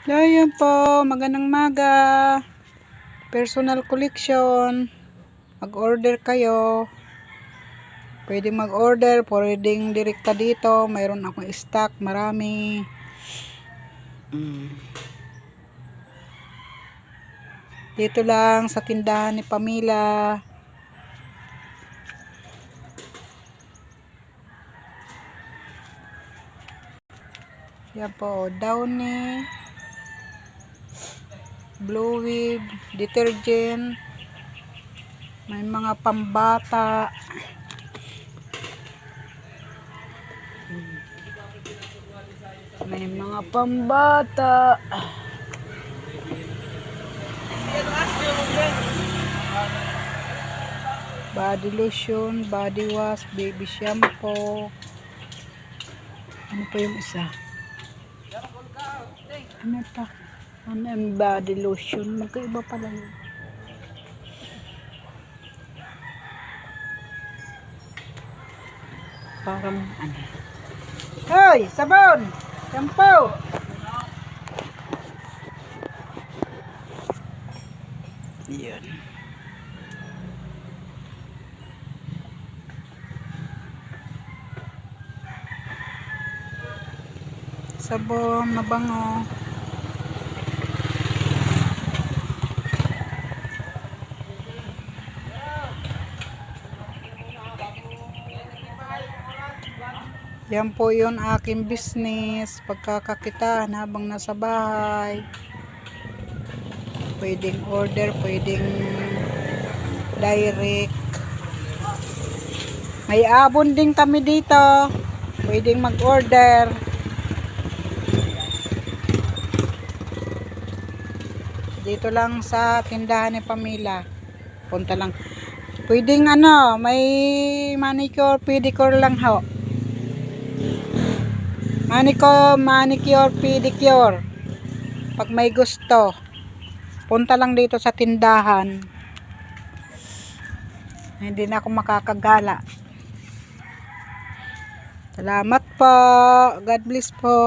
So, yun po. Magandang maga. Personal collection. Mag-order kayo. Pwede mag-order. Pwedeng direkta dito. Mayroon akong stock. Marami. Dito lang sa tindahan ni Pamela. Yan po. Downy. Blue Wave. Detergent. May mga pambata. May mga pambata. Body lotion, body wash, baby shampoo. Ano pa yung isa? Ano pa? Ano yung body lotion? Magkaiba pala yun. Parang ano? Hoy! Sabon! Shampoo! Yun. Sabon, mabango. Yan po yun aking business. Pagkakakitaan habang nasa bahay. Pwedeng order, pwedeng direct. May abon din kami dito. Pwedeng mag-order. Dito lang sa tindahan ni Pamela. Punta lang. Pwedeng ano, may manicure, pedicure lang ho. Manicure, pedicure. Pag may gusto, punta lang dito sa tindahan. Hindi na ako makakagala. Salamat po. God bless po.